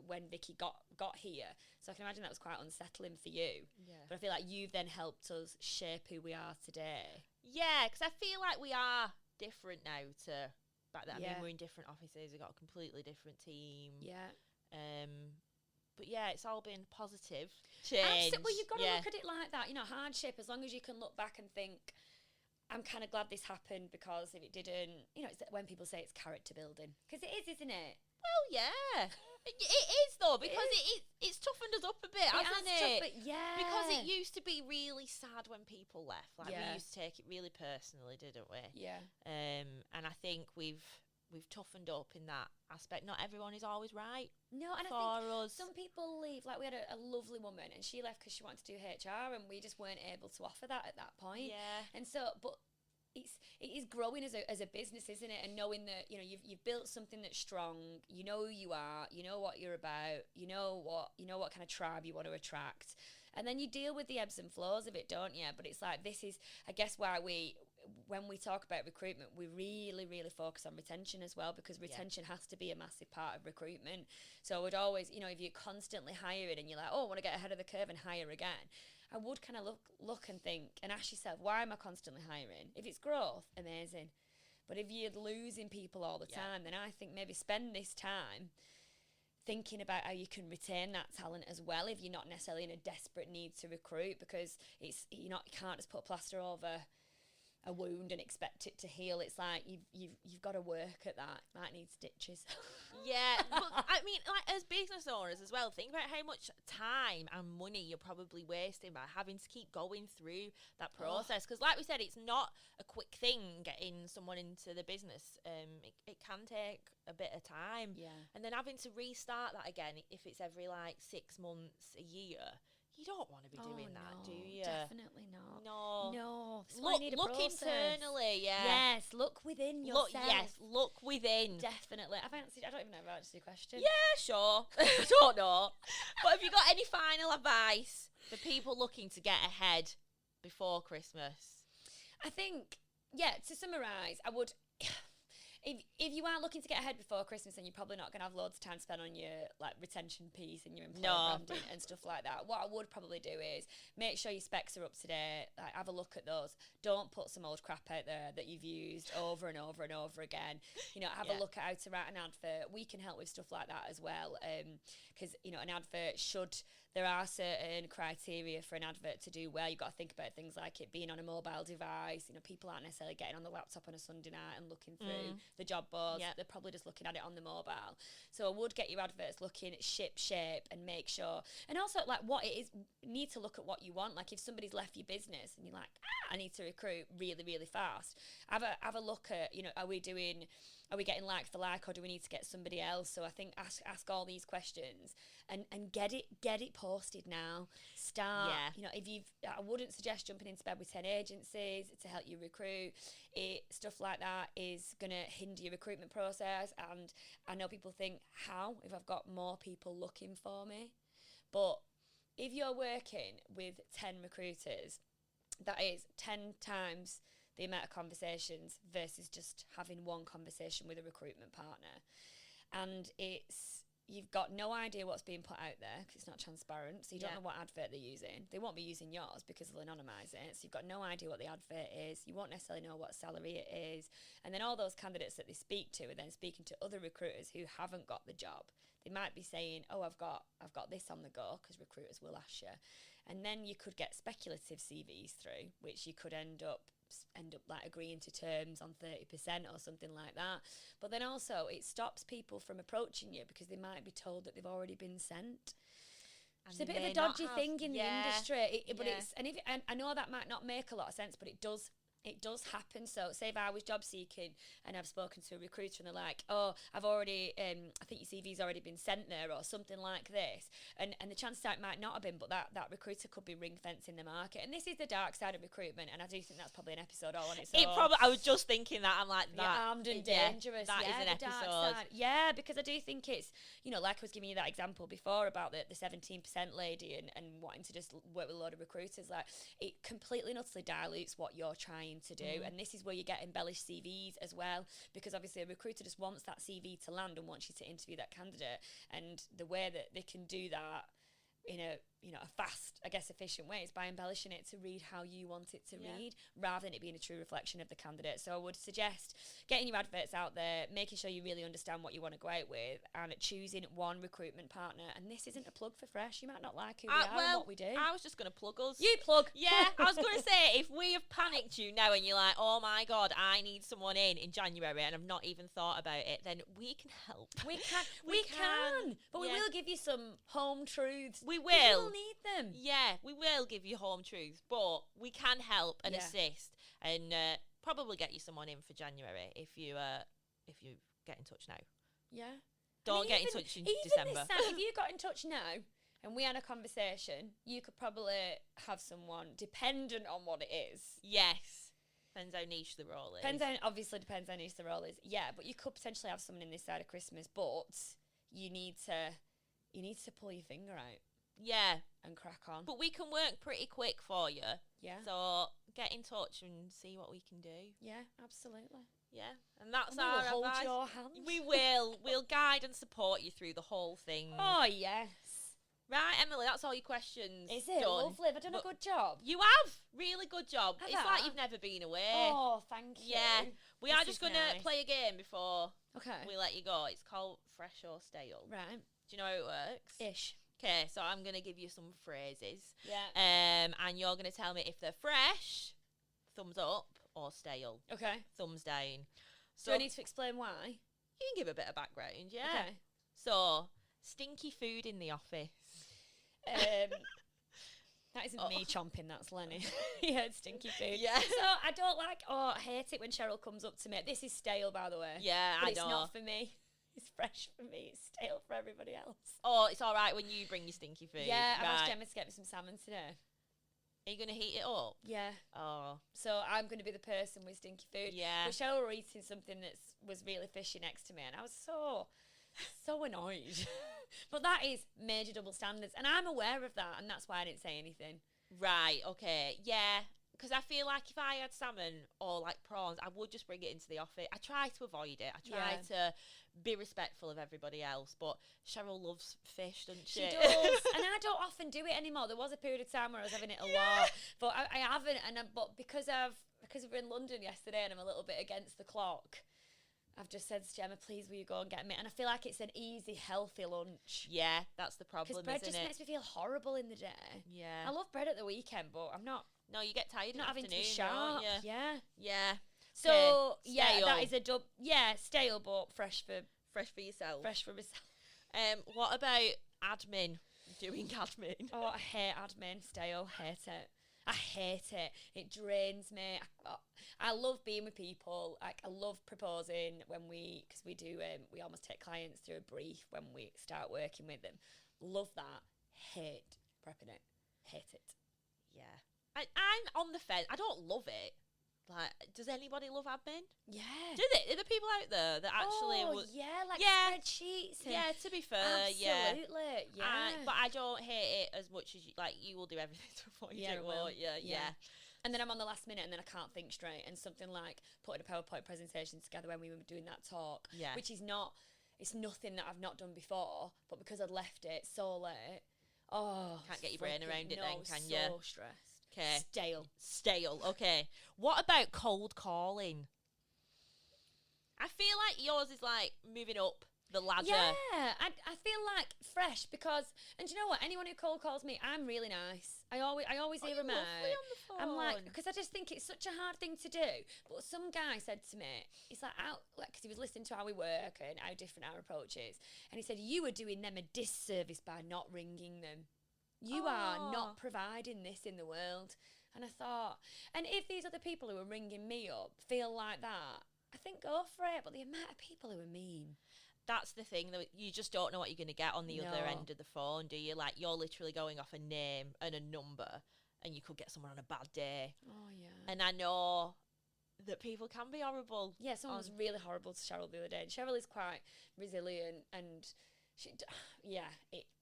when Vicky got here. So I can imagine that was quite unsettling for you. Yeah. But I feel like you've then helped us shape who we are today. Yeah, because I feel like we are different now to back then. I mean, we're in different offices. We've got a completely different team. Yeah. But yeah, it's all been positive change. Well, you've got to look at it like that. Hardship, as long as you can look back and think, I'm kind of glad this happened, because if it didn't, it's when people say it's character building. Because it is, isn't it? Well, yeah. It is, though, because it's toughened us up a bit, hasn't it? Because it used to be really sad when people left. Like, we used to take it really personally, didn't we? Yeah. And I think we've toughened up in that aspect. Not everyone is always right. No, and I think some people leave. Like, we had a lovely woman, and she left because she wanted to do HR, and we just weren't able to offer that at that point. Yeah. And so, but it is growing as a business, isn't it? And knowing that you've built something that's strong. You know who you are. You know what you're about. You know what kind of tribe you want to attract. And then you deal with the ebbs and flows of it, don't you? But it's like, this is, I guess, why when we talk about recruitment, we really, really focus on retention as well, because retention has to be a massive part of recruitment. So I would always, if you're constantly hiring and you're like, oh, I want to get ahead of the curve and hire again, I would kind of look and think and ask yourself, why am I constantly hiring? If it's growth, amazing. But if you're losing people all the time, then I think maybe spend this time thinking about how you can retain that talent as well, if you're not necessarily in a desperate need to recruit, because you can't just put a plaster over a wound and expect it to heal. It's like you've got to work at that. Might need stitches. Yeah, but I mean, like, as business owners as well, think about how much time and money you're probably wasting by having to keep going through that process. Because like we said, it's not a quick thing getting someone into the business. It can take a bit of time. Yeah. And then having to restart that again, if it's every like 6 months, a year, you don't want to be doing that, do you? Definitely not. No. Look internally, Yes, look within yourself. Look within. Definitely. I don't even know if I answered your question. Yeah, sure. I don't know. But have you got any final advice for people looking to get ahead before Christmas? I think, to summarise, I would... If you are looking to get ahead before Christmas, then you're probably not going to have loads of time to spend on your like retention piece and your employer branding and stuff like that. What I would probably do is make sure your specs are up to date. Like, have a look at those. Don't put some old crap out there that you've used over and over and over again. Have a look at how to write an advert. We can help with stuff like that as well. Because an advert there are certain criteria for an advert to do well. You've got to think about things like it being on a mobile device. People aren't necessarily getting on the laptop on a Sunday night and looking through the job boards. They're probably just looking at it on the mobile. So I would get your adverts looking at shape and make sure. And also, like, what it is, you need to look at what you want. Like, if somebody's left your business and you're like, I need to recruit really, really fast, have a look at, are we getting like for like, or do we need to get somebody else? So I think ask all these questions and get it posted now. Start. I wouldn't suggest jumping into bed with 10 agencies to help you recruit. Stuff like that is going to hinder your recruitment process. And I know people think, how if I've got more people looking for me? But if you're working with 10 recruiters, that is 10 times the amount of conversations versus just having one conversation with a recruitment partner. And you've got no idea what's being put out there because it's not transparent. So you don't know what advert they're using. They won't be using yours because they'll anonymise it. So you've got no idea what the advert is. You won't necessarily know what salary it is. And then all those candidates that they speak to are then speaking to other recruiters who haven't got the job. They might be saying, oh, I've got this on the go, because recruiters will ask you. And then you could get speculative CVs through, which you could end up like agreeing to terms on 30% or something like that. But then also it stops people from approaching you because they might be told that they've already been sent. It's a bit of a dodgy thing in the industry. And I know that might not make a lot of sense, but it does happen. So say if I was job seeking and I've spoken to a recruiter and they're like, oh, I've already, I think your CV's already been sent there or something like this. And the chances are it might not have been, but that recruiter could be ring fencing the market. And this is the dark side of recruitment. And I do think that's probably an episode all on its own. I was just thinking that. I'm like, that. Armed and dangerous. That is an episode. Yeah, because I do think it's, like I was giving you that example before about the 17% lady and wanting to just work with a load of recruiters. Like, it completely and utterly dilutes what you're trying to do. And this is where you get embellished CVs as well, because obviously a recruiter just wants that CV to land and wants you to interview that candidate, and the way that they can do that in a fast, I guess, efficient way is by embellishing it to read how you want it to read, rather than it being a true reflection of the candidate. So I would suggest getting your adverts out there, making sure you really understand what you want to go out with, and choosing one recruitment partner. And this isn't a plug for Fresh. You might not like who we are and what we do. I was just going to plug us. You plug. Yeah, I was going to say, if we have panicked you now and you're like, oh my God, I need someone in January and I've not even thought about it, then we can help. We can. But we will give you some home truths. We will. We will need them. Yeah, we will give you home truths, but we can help and assist and probably get you someone in for January if you get in touch now. Yeah. Don't get in touch in December. If you got in touch now and we had a conversation, you could probably have someone dependent on what it is. Yes. Depends how niche the role is. Obviously depends how niche the role is. Yeah, but you could potentially have someone in this side of Christmas, but you need to pull your finger out. Yeah. And crack on. But we can work pretty quick for you. Yeah. So get in touch and see what we can do. Yeah, absolutely. Yeah. And that's and our hold advice. Your hand. We will. We'll guide and support you through the whole thing. Oh, yes. Right, Emily, that's all your questions. Is it? Done. Lovely. Have I done a good job? You have. Really good job. Have it's I? like you've never been away. Oh, thank you. Yeah. We are just going to play a game before we let you go. It's called Fresh or Stale. Right. Do you know how it works? Ish. Okay, so I'm going to give you some phrases. Yeah. And you're going to tell me if they're fresh, thumbs up, or stale. Okay. Thumbs down. So do I need to explain why? You can give a bit of background, yeah. Okay. So, stinky food in the office. That isn't me chomping, that's Lenny. He heard stinky food. Yeah. So I don't I hate it when Cheryl comes up to me. This is stale, by the way. Yeah, but I it's know. It's not for me. It's fresh for me. It's stale for everybody else. Oh, it's all right when you bring your stinky food. Yeah, I've asked right. Gemma to get me some salmon today. Are you going to heat it up? Yeah. Oh. So I'm going to be the person with stinky food. Yeah. But Cheryl were eating something that was really fishy next to me, and I was so annoyed. But that is major double standards, and I'm aware of that, and that's why I didn't say anything. Right, okay. Yeah. Because I feel like if I had salmon or like prawns, I would just bring it into the office. I try to avoid it. I try to be respectful of everybody else. But Cheryl loves fish, doesn't she? She does. And I don't often do it anymore. There was a period of time where I was having it a lot. But I haven't. But because we were in London yesterday and I'm a little bit against the clock, I've just said to Gemma, please will you go and get me? And I feel like it's an easy, healthy lunch. Yeah, that's the problem, isn't it? Because bread just makes me feel horrible in the day. Yeah. I love bread at the weekend, but I'm not... No, you get tired in the having afternoon, to be sharp. Yeah. Yeah. So, stale. that is a stale, but fresh for yourself. Fresh for myself. What about admin? Doing admin. Oh, I hate admin. Stale. Hate it. I hate it. It drains me. I love being with people. Like, I love proposing because we do, we almost take clients through a brief when we start working with them. Love that. Hate prepping it. Hate it. Yeah. I'm on the fence. I don't love it. Like, does anybody love admin? Yeah. Do they? Are there people out there that actually... spreadsheets. Yeah, to be fair, absolutely, yeah. But I don't hate it as much as you will do everything to avoid it, won't you? Yeah. And then I'm on the last minute and then I can't think straight. And something like putting a PowerPoint presentation together when we were doing that talk, which is not, it's nothing that I've not done before, but because I'd left it so late, can't get your brain around it then, can you? So stressed. Okay. Stale. Okay. What about cold calling? I feel like yours is like moving up the ladder. Yeah, I feel like fresh because, and do you know what? Anyone who cold calls me, I'm really nice. I always hear them out. Lovely on the phone. I'm like, because I just think it's such a hard thing to do. But some guy said to me, it's like, because he was listening to how we work and how different our approach is, and he said, you are doing them a disservice by not ringing them. You are not providing this in the world. And I thought, and if these other people who are ringing me up feel like that, I think go for it. But the amount of people who are mean. That's the thing, though. You just don't know what you're going to get on the other end of the phone, do you? Like, you're literally going off a name and a number, and you could get someone on a bad day. Oh, yeah. And I know that people can be horrible. Yeah, someone was really horrible to Cheryl the other day. And Cheryl is quite resilient, and she,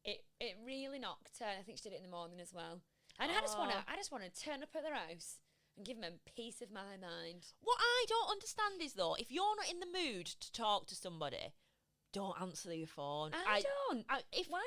it really knocked her. I think she did it in the morning as well. And I just want to turn up at their house and give them peace of my mind. What I don't understand is, though, if you're not in the mood to talk to somebody, don't answer your phone. Why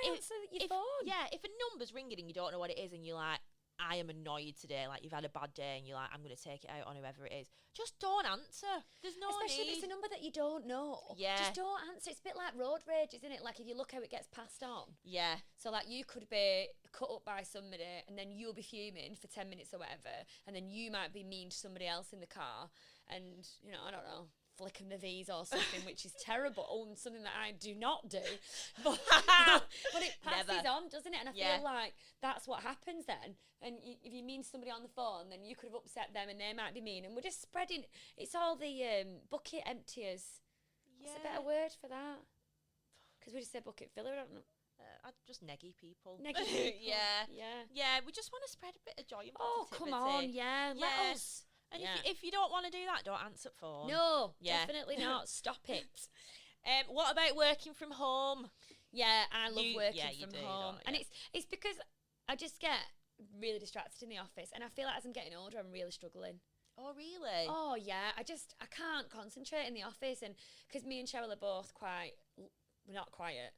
answer your phone? Yeah, if a number's ringing and you don't know what it is and you're like, I am annoyed today, like you've had a bad day and you're like, I'm going to take it out on whoever it is, just don't answer. There's no Especially need. if it's a number that you don't know. Yeah. Just don't answer. It's a bit like road rage, isn't it? Like if you look how it gets passed on. Yeah. So like you could be cut up by somebody and then you'll be fuming for 10 minutes or whatever, and then you might be mean to somebody else in the car and, you know, I don't know, flick them the V's or something, which is terrible and something that I do not do. But it passes on, doesn't it? And I feel like that's what happens then. And if you mean somebody on the phone, then you could have upset them and they might be mean. And we're just spreading, it's all the bucket emptiers. What's a better word for that? Because we just said bucket filler, I don't know. Just neggy people. Neggy people. Yeah, we just want to spread a bit of joy and positivity. Oh, come on, let us. And if you don't want to do that, don't answer phone. No, definitely not. Stop it. What about working from home? Yeah, I love working from home. And it's because I just get really distracted in the office, and I feel like as I'm getting older, I'm really struggling. Oh, really? Oh, yeah. I can't concentrate in the office, and because me and Cheryl are both we're not quiet.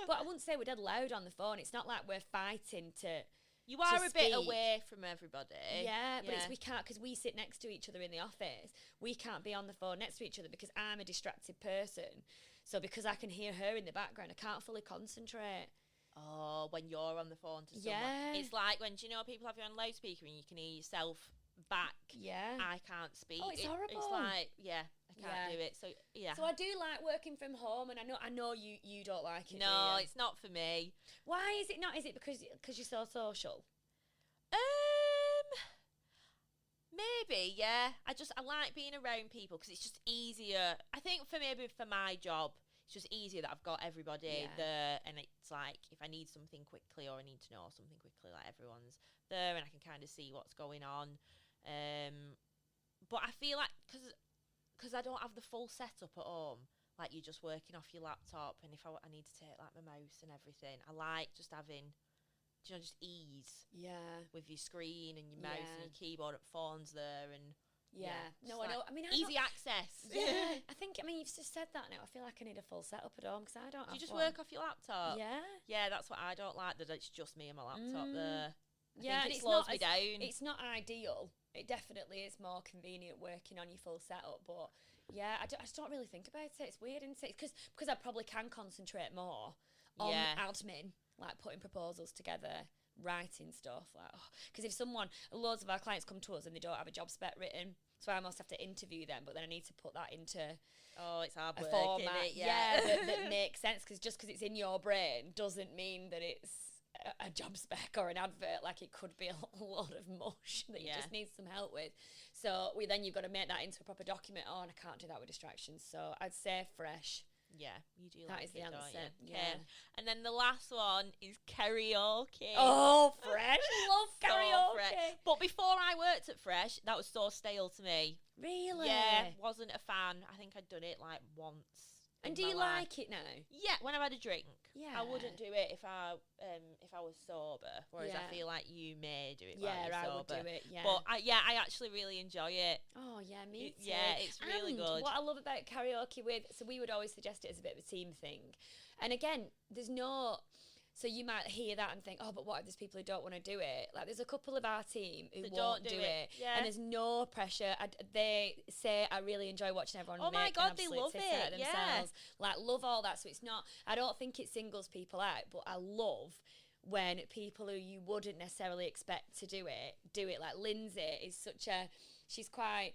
But I wouldn't say we're dead loud on the phone. It's not like we're fighting to... You are a bit away from everybody. Yeah, but we can't, because we sit next to each other in the office. We can't be on the phone next to each other because I'm a distracted person. So because I can hear her in the background, I can't fully concentrate. Oh, when you're on the phone to someone. Yeah. It's like when, do you know, people have you on loudspeaker and you can hear yourself back. Yeah. I can't speak. Oh, it's horrible. It's like, I can't do it. So, yeah. So I do like working from home, and I know you don't like it. No, it's not for me. Why is it not? Is it because you're so social? Maybe, yeah. I like being around people because it's just easier. I think for my job, it's just easier that I've got everybody there, and it's like if I need something quickly or I need to know something quickly, like everyone's there and I can kind of see what's going on. But I feel like because I don't have the full setup at home, like you're just working off your laptop, and if I need to take like my mouse and everything, I like just having, just ease. Yeah. With your screen and your mouse and your keyboard, and phones there, and no, I know. I mean, easy access. Yeah. I mean, you've just said that now. I feel like I need a full setup at home because I don't. Do you just work off your laptop? Yeah. Yeah, that's what I don't like. That it's just me and my laptop there. I think it slows me down. It's not ideal. It definitely is more convenient working on your full setup, but I just don't really think about it. It's weird, isn't it? Because I probably can concentrate more on admin, like putting proposals together, writing stuff. Like, because if loads of our clients come to us and they don't have a job spec written, so I almost have to interview them, but then I need to put that into it's hard a work, format, isn't it? that makes sense. Because just because it's in your brain doesn't mean that it's a job spec or an advert. Like it could be a lot of mush that you just need some help with. So you've got to make that into a proper document. Oh, and I can't do that with distractions. So I'd say fresh. Yeah, you do. That like is the it, answer. Don't you? Yeah. And then the last one is karaoke. Oh, Fresh. Love So karaoke. Fresh. But before I worked at Fresh, that was so stale to me. Really? Yeah, wasn't a fan. I think I'd done it like once. And do you like it now? Yeah, when I've had a drink. Yeah. I wouldn't do it if I was sober, whereas I feel like you may do it while you're sober. I would do it, yeah. But I actually really enjoy it. Oh, yeah, me too. Yeah, it's really good. What I love about karaoke so we would always suggest it as a bit of a team thing. And again, so you might hear that and think, oh, but what if there's people who don't want to do it? Like, there's a couple of our team who won't do it. Yeah. And there's no pressure. They say, I really enjoy watching everyone make my God, an they absolute love tit it. out of themselves. Like, love all that. So it's not, I don't think it singles people out, but I love when people who you wouldn't necessarily expect to do it. Like, Lindsay is she's not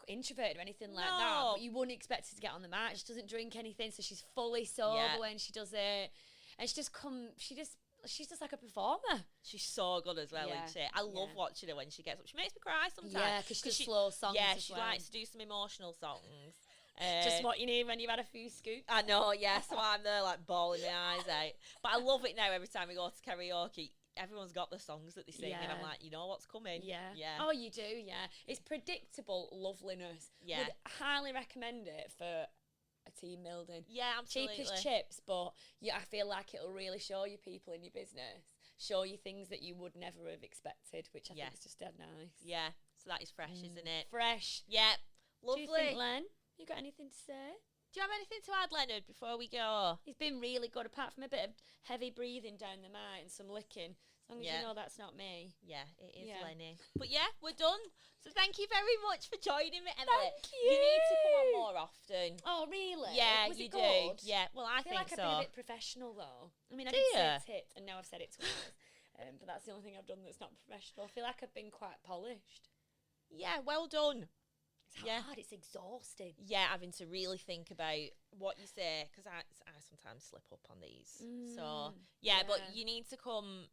introverted or anything like that, but you wouldn't expect her to get on the mic. She doesn't drink anything, so she's fully sober when she does it. And she's just like a performer. She's so good as well, isn't she? I love watching her when she gets up. She makes me cry sometimes. Yeah, because she does slow songs. Yeah, she likes to do some emotional songs. Just what you need when you've had a few scoops. I know, yeah. So I'm there like bawling my eyes out. But I love it now every time we go to karaoke. Everyone's got the songs that they sing, and I'm like, you know what's coming. Yeah. Oh, you do, yeah. It's predictable loveliness. Yeah. Would highly recommend it for a team building. Yeah, absolutely. Cheap as chips, but I feel like it'll really show you people in your business, show you things that you would never have expected, which I think is just dead nice. Yeah, so that is fresh, isn't it? Fresh. Yeah, lovely. Do you think, Len, you got anything to say? Do you have anything to add, Leonard, before we go? He's been really good, apart from a bit of heavy breathing down the mic and some licking. As long as you know that's not me. Yeah, it is Lenny. But yeah, we're done. So thank you very much for joining me, Emily. Thank you. You need to come on more often. Oh, really? Yeah, Was you it do. good? Yeah, well, I think like so. I've been a bit professional, though. I mean, I Do did you? say tit, and now I've said it twice. But that's the only thing I've done that's not professional. I feel like I've been quite polished. Yeah, well done. It's hard. It's exhausting. Yeah, having to really think about what you say, because I sometimes slip up on these. So, yeah, but you need to come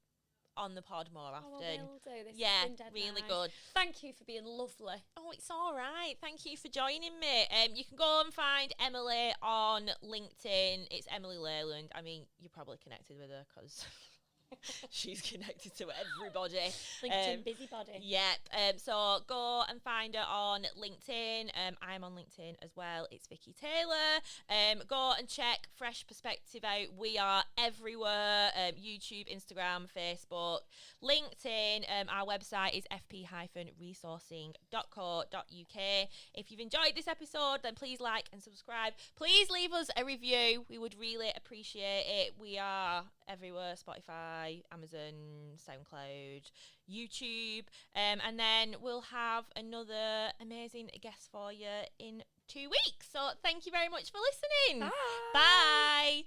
on the pod more often. I will do. This yeah, has been dead really nice. good. Thank you for being lovely. Oh, it's all right. Thank you for joining me. You can go and find Emily on LinkedIn. It's Emily Leyland. I mean, you're probably connected with her because she's connected to everybody. LinkedIn busybody. Yep. So go and find her on LinkedIn. I'm on LinkedIn as well. It's Vicky Taylor. Go and check Fresh Perspective out. We are everywhere. YouTube, Instagram, Facebook, LinkedIn. Our website is fp-resourcing.co.uk. If you've enjoyed this episode, then please like and subscribe. Please leave us a review. We would really appreciate it. We are everywhere: Spotify, Amazon, SoundCloud, YouTube, and then we'll have another amazing guest for you in 2 weeks. So thank you very much for listening. Bye. Bye.